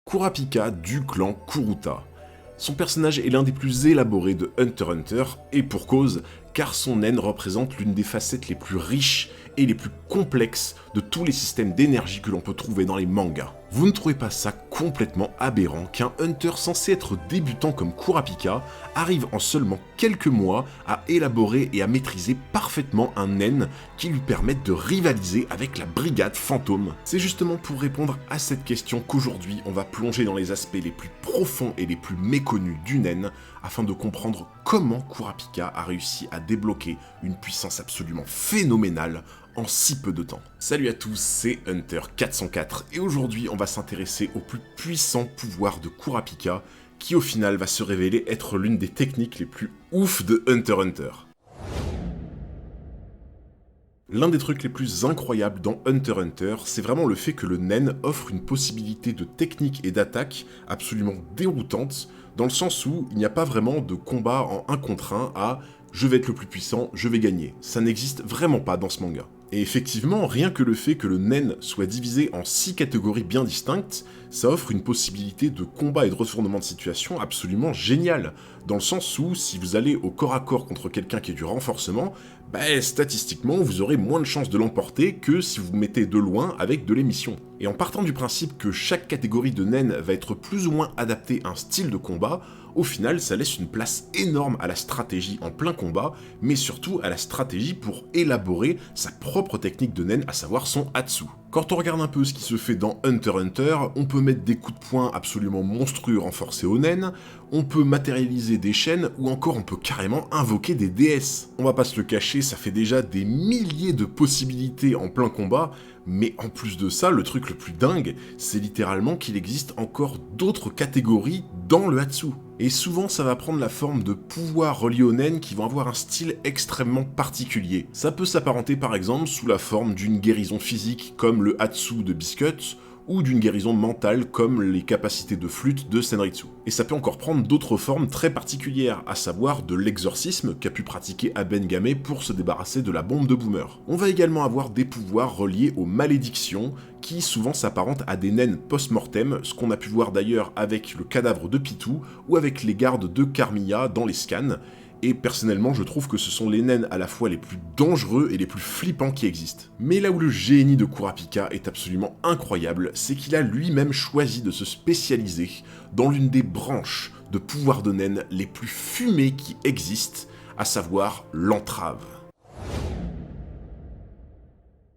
Kurapika du clan Kuruta. Son personnage est l'un des plus élaborés de Hunter x Hunter, et pour cause, car son naine représente l'une des facettes les plus riches et les plus complexes de tous les systèmes d'énergie que l'on peut trouver dans les mangas. Vous ne trouvez pas ça complètement aberrant qu'un Hunter censé être débutant comme Kurapika arrive en seulement quelques mois à élaborer et à maîtriser parfaitement un naine qui lui permette de rivaliser avec la brigade fantôme? C'est justement pour répondre à cette question qu'aujourd'hui on va plonger dans les aspects les plus profonds et les plus méconnus du naine afin de comprendre comment Kurapika a réussi à débloquer une puissance absolument phénoménale en si peu de temps. Salut à tous, c'est Hunter404 et aujourd'hui on va s'intéresser au plus puissant pouvoir de Kurapika qui au final va se révéler être l'une des techniques les plus ouf de Hunter x Hunter. L'un des trucs les plus incroyables dans Hunter x Hunter, c'est vraiment le fait que le naine offre une possibilité de technique et d'attaque absolument déroutante, dans le sens où il n'y a pas vraiment de combat en 1 contre 1 à « je vais être le plus puissant, je vais gagner ». Ça n'existe vraiment pas dans ce manga. Et effectivement, rien que le fait que le naine soit divisé en 6 catégories bien distinctes, ça offre une possibilité de combat et de retournement de situation absolument géniale, dans le sens où si vous allez au corps à corps contre quelqu'un qui est du renforcement, statistiquement vous aurez moins de chances de l'emporter que si vous vous mettez de loin avec de l'émission. Et en partant du principe que chaque catégorie de naine va être plus ou moins adaptée à un style de combat, au final ça laisse une place énorme à la stratégie en plein combat, mais surtout à la stratégie pour élaborer sa propre technique de naine, à savoir son Hatsu. Quand on regarde un peu ce qui se fait dans Hunter x Hunter, on peut mettre des coups de poing absolument monstrueux renforcés aux naines, on peut matérialiser des chaînes, ou encore on peut carrément invoquer des déesses. On va pas se le cacher, ça fait déjà des milliers de possibilités en plein combat, mais en plus de ça, le truc le plus dingue, c'est littéralement qu'il existe encore d'autres catégories dans le Hatsu. Et souvent ça va prendre la forme de pouvoirs reliés aux naines qui vont avoir un style extrêmement particulier. Ça peut s'apparenter par exemple sous la forme d'une guérison physique comme le Hatsu de Biscuit, ou d'une guérison mentale comme les capacités de flûte de Senritsu. Et ça peut encore prendre d'autres formes très particulières, à savoir de l'exorcisme qu'a pu pratiquer Aben Game pour se débarrasser de la bombe de Boomer. On va également avoir des pouvoirs reliés aux malédictions, qui souvent s'apparentent à des naines post-mortem, ce qu'on a pu voir d'ailleurs avec le cadavre de Pitou, ou avec les gardes de Carmilla dans les scans, et personnellement je trouve que ce sont les naines à la fois les plus dangereux et les plus flippants qui existent. Mais là où le génie de Kurapika est absolument incroyable, c'est qu'il a lui-même choisi de se spécialiser dans l'une des branches de pouvoirs de naines les plus fumées qui existent, à savoir l'entrave.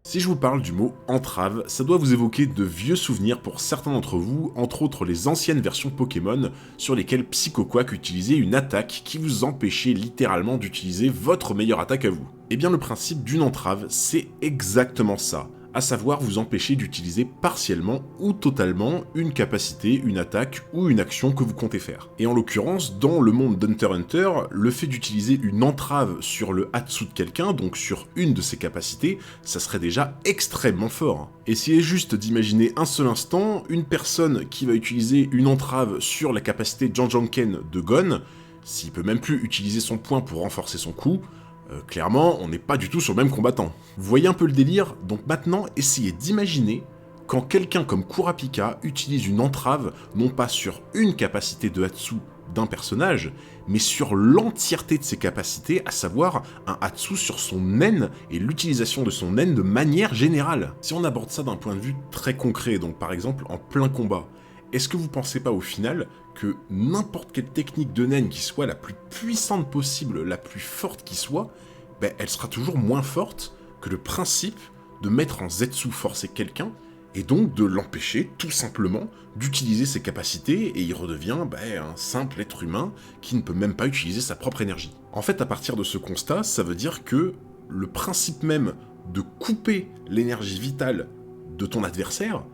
Si je vous parle du mot entrave, ça doit vous évoquer de vieux souvenirs pour certains d'entre vous, entre autres les anciennes versions Pokémon, sur lesquelles Psycho Quack utilisait une attaque qui vous empêchait littéralement d'utiliser votre meilleure attaque à vous. Et bien le principe d'une entrave, c'est exactement ça, à savoir vous empêcher d'utiliser partiellement ou totalement une capacité, une attaque ou une action que vous comptez faire. Et en l'occurrence, dans le monde d'Hunter x Hunter, le fait d'utiliser une entrave sur le Hatsu de quelqu'un, donc sur une de ses capacités, ça serait déjà extrêmement fort. Essayez juste d'imaginer un seul instant une personne qui va utiliser une entrave sur la capacité Janjanken de Gon, s'il peut même plus utiliser son point pour renforcer son coup, clairement, on n'est pas du tout sur le même combattant. Vous voyez un peu le délire? Donc maintenant, essayez d'imaginer quand quelqu'un comme Kurapika utilise une entrave, non pas sur une capacité de Hatsu d'un personnage, mais sur l'entièreté de ses capacités, à savoir un Hatsu sur son naine et l'utilisation de son naine de manière générale. Si on aborde ça d'un point de vue très concret, donc par exemple en plein combat, est-ce que vous pensez pas au final que n'importe quelle technique de naine qui soit la plus puissante possible, la plus forte qui soit, elle sera toujours moins forte que le principe de mettre en Zetsu forcer quelqu'un et donc de l'empêcher tout simplement d'utiliser ses capacités et il redevient un simple être humain qui ne peut même pas utiliser sa propre énergie. En fait, à partir de ce constat, ça veut dire que le principe même de couper l'énergie vitale de ton adversaire,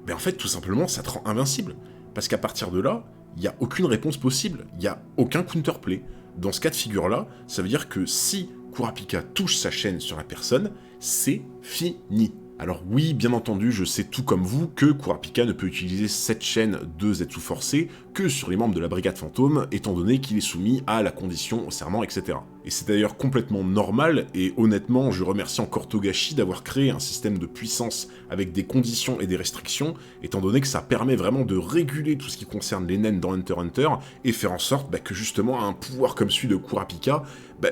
en fait, tout simplement, ça te rend invincible. Parce qu'à partir de là, il n'y a aucune réponse possible, il n'y a aucun counterplay. Dans ce cas de figure-là, ça veut dire que si Kurapika touche sa chaîne sur la personne, c'est fini. Alors oui, bien entendu, je sais tout comme vous que Kurapika ne peut utiliser cette chaîne de Zetsu forcé que sur les membres de la Brigade Fantôme, étant donné qu'il est soumis à la condition au serment, etc. Et c'est d'ailleurs complètement normal, et honnêtement, je remercie encore Togashi d'avoir créé un système de puissance avec des conditions et des restrictions, étant donné que ça permet vraiment de réguler tout ce qui concerne les naines dans Hunter x Hunter, et faire en sorte que justement un pouvoir comme celui de Kurapika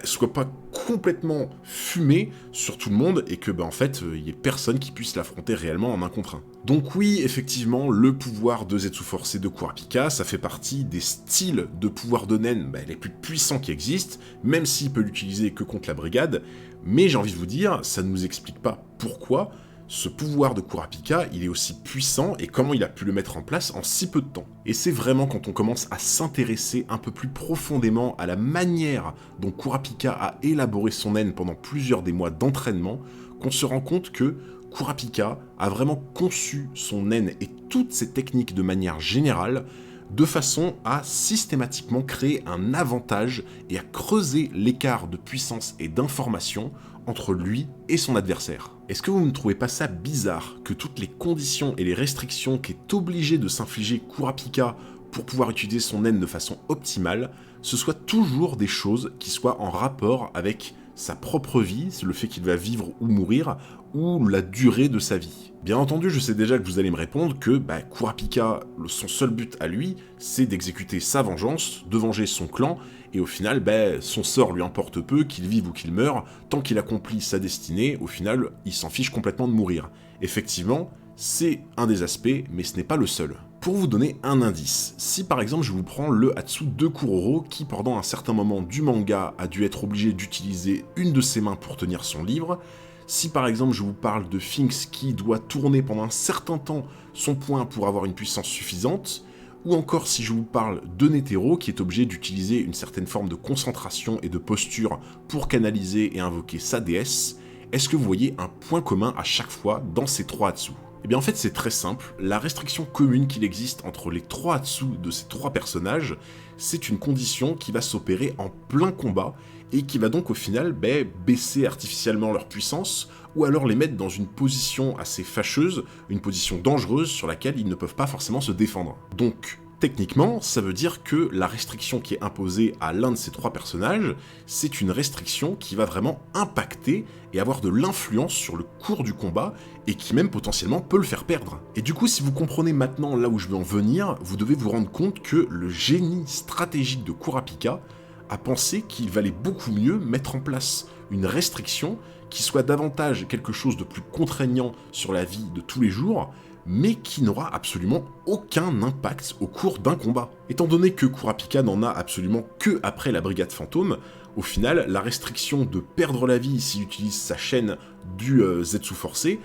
soit pas complètement fumé sur tout le monde, et que en fait, il y ait personne qui puisse l'affronter réellement en un contre un. Donc oui, effectivement, le pouvoir de Zetsu Forcé de Kurapika, ça fait partie des styles de pouvoir de Nen les plus puissants qui existent, même s'il peut l'utiliser que contre la brigade, mais j'ai envie de vous dire, ça ne nous explique pas pourquoi ce pouvoir de Kurapika, il est aussi puissant et comment il a pu le mettre en place en si peu de temps. Et c'est vraiment quand on commence à s'intéresser un peu plus profondément à la manière dont Kurapika a élaboré son Nen pendant plusieurs des mois d'entraînement, qu'on se rend compte que Kurapika a vraiment conçu son Nen et toutes ses techniques de manière générale de façon à systématiquement créer un avantage et à creuser l'écart de puissance et d'information entre lui et son adversaire. Est-ce que vous ne trouvez pas ça bizarre que toutes les conditions et les restrictions qu'est obligé de s'infliger Kurapika pour pouvoir utiliser son Nen de façon optimale, ce soient toujours des choses qui soient en rapport avec sa propre vie, le fait qu'il va vivre ou mourir, ou la durée de sa vie. Bien entendu, je sais déjà que vous allez me répondre que Kurapika, son seul but à lui, c'est d'exécuter sa vengeance, de venger son clan, et au final, son sort lui importe peu, qu'il vive ou qu'il meure, tant qu'il accomplit sa destinée, au final, il s'en fiche complètement de mourir. Effectivement, c'est un des aspects, mais ce n'est pas le seul. Pour vous donner un indice, si par exemple je vous prends le Hatsu de Kuroro, qui pendant un certain moment du manga a dû être obligé d'utiliser une de ses mains pour tenir son livre, si par exemple je vous parle de Finks qui doit tourner pendant un certain temps son poing pour avoir une puissance suffisante, ou encore si je vous parle de Netero qui est obligé d'utiliser une certaine forme de concentration et de posture pour canaliser et invoquer sa déesse, est-ce que vous voyez un point commun à chaque fois dans ces trois Hatsu ? Eh bien en fait c'est très simple, la restriction commune qu'il existe entre les trois Hatsu de ces trois personnages, c'est une condition qui va s'opérer en plein combat et qui va donc au final baisser artificiellement leur puissance ou alors les mettre dans une position assez fâcheuse, une position dangereuse sur laquelle ils ne peuvent pas forcément se défendre. Donc techniquement, ça veut dire que la restriction qui est imposée à l'un de ces trois personnages, c'est une restriction qui va vraiment impacter et avoir de l'influence sur le cours du combat, et qui même potentiellement peut le faire perdre. Et du coup, si vous comprenez maintenant là où je veux en venir, vous devez vous rendre compte que le génie stratégique de Kurapika a pensé qu'il valait beaucoup mieux mettre en place une restriction qui soit davantage quelque chose de plus contraignant sur la vie de tous les jours, mais qui n'aura absolument aucun impact au cours d'un combat. Étant donné que Kurapika n'en a absolument que après la brigade fantôme, au final, la restriction de perdre la vie s'il utilise sa chaîne du Zetsu forcé,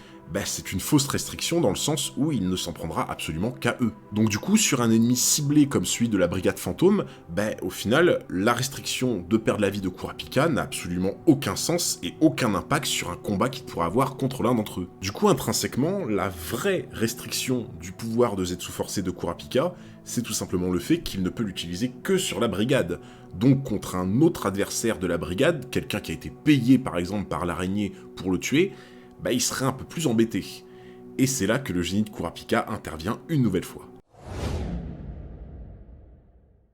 c'est une fausse restriction dans le sens où il ne s'en prendra absolument qu'à eux. Donc du coup, sur un ennemi ciblé comme celui de la brigade fantôme, au final, la restriction de perdre la vie de Kurapika n'a absolument aucun sens et aucun impact sur un combat qu'il pourra avoir contre l'un d'entre eux. Du coup, intrinsèquement, la vraie restriction du pouvoir de Zetsu forcé de Kurapika, c'est tout simplement le fait qu'il ne peut l'utiliser que sur la brigade. Donc contre un autre adversaire de la brigade, quelqu'un qui a été payé par exemple par l'araignée pour le tuer, il serait un peu plus embêté. Et c'est là que le génie de Kurapika intervient une nouvelle fois.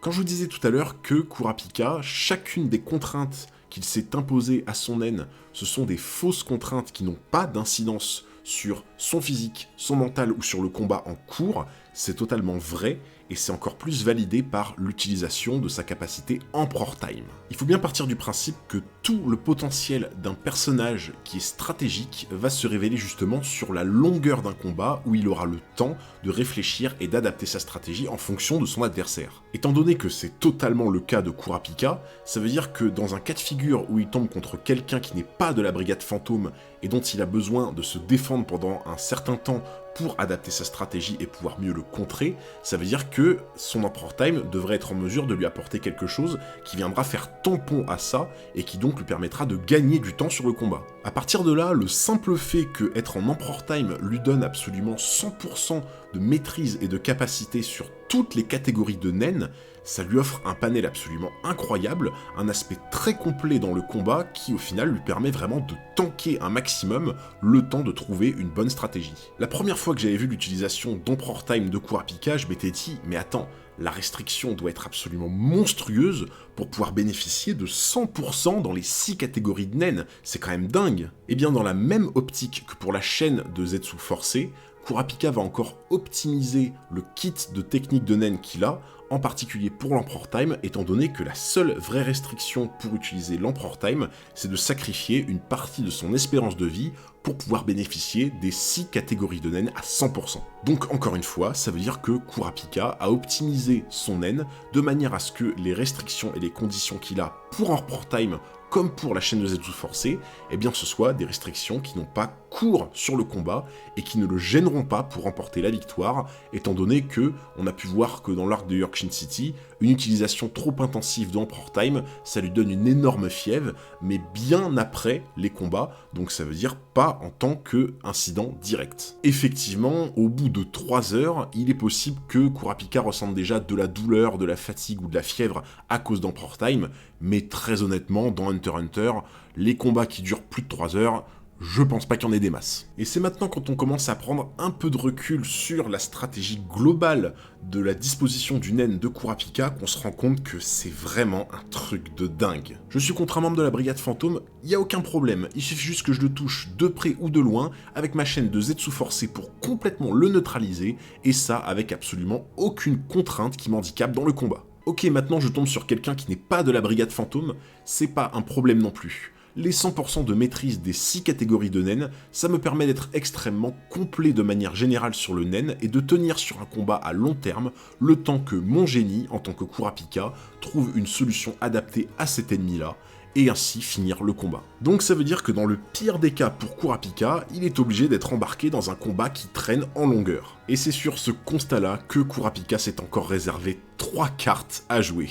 Quand je vous disais tout à l'heure que Kurapika, chacune des contraintes qu'il s'est imposées à son Nen, ce sont des fausses contraintes qui n'ont pas d'incidence sur son physique, son mental ou sur le combat en cours, c'est totalement vrai, et c'est encore plus validé par l'utilisation de sa capacité Emperor Time. Il faut bien partir du principe que tout le potentiel d'un personnage qui est stratégique va se révéler justement sur la longueur d'un combat où il aura le temps de réfléchir et d'adapter sa stratégie en fonction de son adversaire. Étant donné que c'est totalement le cas de Kurapika, ça veut dire que dans un cas de figure où il tombe contre quelqu'un qui n'est pas de la brigade fantôme et dont il a besoin de se défendre pendant un certain temps pour adapter sa stratégie et pouvoir mieux le contrer, ça veut dire que son Emperor Time devrait être en mesure de lui apporter quelque chose qui viendra faire tampon à ça et qui donc lui permettra de gagner du temps sur le combat. À partir de là, le simple fait que être en Emperor Time lui donne absolument 100% de maîtrise et de capacité sur toutes les catégories de Nen, ça lui offre un panel absolument incroyable, un aspect très complet dans le combat qui au final lui permet vraiment de tanker un maximum le temps de trouver une bonne stratégie. La première fois que j'avais vu l'utilisation d'Emperor Time de Kurapika, je m'étais dit, mais attends, la restriction doit être absolument monstrueuse pour pouvoir bénéficier de 100% dans les 6 catégories de naines. C'est quand même dingue. Et bien dans la même optique que pour la chaîne de Zetsu forcé, Kurapika va encore optimiser le kit de technique de naine qu'il a, en particulier pour l'Emperor Time, étant donné que la seule vraie restriction pour utiliser l'Emperor Time, c'est de sacrifier une partie de son espérance de vie pour pouvoir bénéficier des 6 catégories de naine à 100%. Donc encore une fois, ça veut dire que Kurapika a optimisé son naine de manière à ce que les restrictions et les conditions qu'il a pour Emperor Time comme pour la chaîne de Zetsu forcé, eh bien ce soit des restrictions qui n'ont pas cours sur le combat et qui ne le gêneront pas pour remporter la victoire, étant donné que on a pu voir que dans l'arc de Yorkshin City, une utilisation trop intensive d'Emperor Time, ça lui donne une énorme fièvre, mais bien après les combats, donc ça veut dire pas en tant qu'incident direct. Effectivement, au bout de 3 heures, il est possible que Kurapika ressente déjà de la douleur, de la fatigue ou de la fièvre à cause d'Emperor Time, mais très honnêtement, dans Hunter x Hunter, les combats qui durent plus de 3 heures, je pense pas qu'il y en ait des masses. Et c'est maintenant quand on commence à prendre un peu de recul sur la stratégie globale de la disposition du naine de Kurapika qu'on se rend compte que c'est vraiment un truc de dingue. Je suis contre un membre de la brigade fantôme, il y a aucun problème, il suffit juste que je le touche de près ou de loin avec ma chaîne de Zetsu forcé pour complètement le neutraliser, et ça avec absolument aucune contrainte qui m'handicape dans le combat. Ok, maintenant je tombe sur quelqu'un qui n'est pas de la brigade fantôme, c'est pas un problème non plus. Les 100% de maîtrise des 6 catégories de naine, ça me permet d'être extrêmement complet de manière générale sur le naine et de tenir sur un combat à long terme, le temps que mon génie, en tant que Kurapika, trouve une solution adaptée à cet ennemi-là, et ainsi finir le combat. Donc ça veut dire que dans le pire des cas pour Kurapika, il est obligé d'être embarqué dans un combat qui traîne en longueur. Et c'est sur ce constat-là que Kurapika s'est encore réservé 3 cartes à jouer.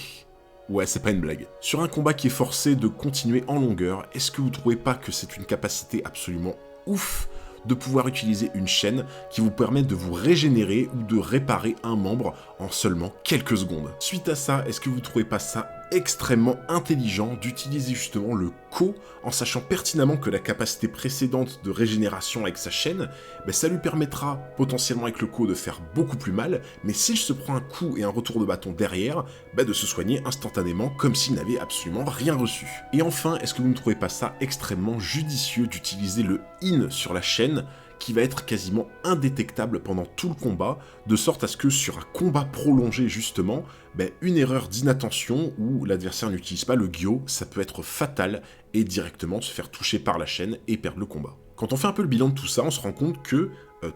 Ouais, c'est pas une blague. Sur un combat qui est forcé de continuer en longueur, est-ce que vous trouvez pas que c'est une capacité absolument ouf de pouvoir utiliser une chaîne qui vous permet de vous régénérer ou de réparer un membre en seulement quelques secondes? Suite à ça, est-ce que vous trouvez pas ça extrêmement intelligent d'utiliser justement le Ko en sachant pertinemment que la capacité précédente de régénération avec sa chaîne, ça lui permettra potentiellement avec le Ko de faire beaucoup plus mal, mais s'il se prend un coup et un retour de bâton derrière, de se soigner instantanément comme s'il n'avait absolument rien reçu. Et enfin, est-ce que vous ne trouvez pas ça extrêmement judicieux d'utiliser le In sur la chaîne qui va être quasiment indétectable pendant tout le combat, de sorte à ce que sur un combat prolongé justement, une erreur d'inattention où l'adversaire n'utilise pas le Gyo, ça peut être fatal et directement se faire toucher par la chaîne et perdre le combat. Quand on fait un peu le bilan de tout ça, on se rend compte que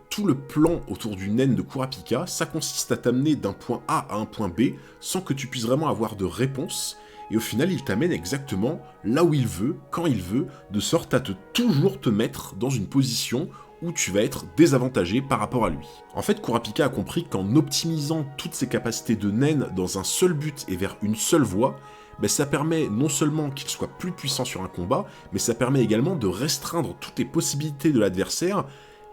tout le plan autour du naine de Kurapika, ça consiste à t'amener d'un point A à un point B sans que tu puisses vraiment avoir de réponse. Et au final, il t'amène exactement là où il veut, quand il veut, de sorte à toujours te mettre dans une position où tu vas être désavantagé par rapport à lui. En fait, Kurapika a compris qu'en optimisant toutes ses capacités de naine dans un seul but et vers une seule voie, ça permet non seulement qu'il soit plus puissant sur un combat, mais ça permet également de restreindre toutes les possibilités de l'adversaire,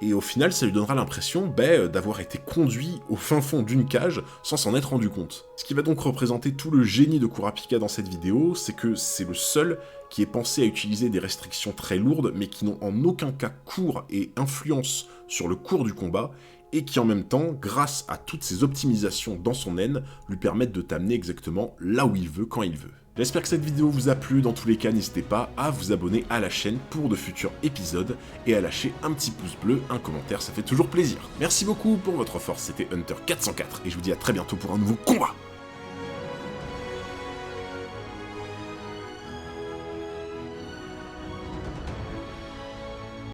et au final, ça lui donnera l'impression d'avoir été conduit au fin fond d'une cage sans s'en être rendu compte. Ce qui va donc représenter tout le génie de Kurapika dans cette vidéo, c'est que c'est le seul qui est pensé à utiliser des restrictions très lourdes, mais qui n'ont en aucun cas cours et influence sur le cours du combat, et qui en même temps, grâce à toutes ces optimisations dans son naine, lui permettent de t'amener exactement là où il veut, quand il veut. J'espère que cette vidéo vous a plu, dans tous les cas n'hésitez pas à vous abonner à la chaîne pour de futurs épisodes et à lâcher un petit pouce bleu, un commentaire, ça fait toujours plaisir. Merci beaucoup pour votre force, c'était Hunter 404 et je vous dis à très bientôt pour un nouveau combat.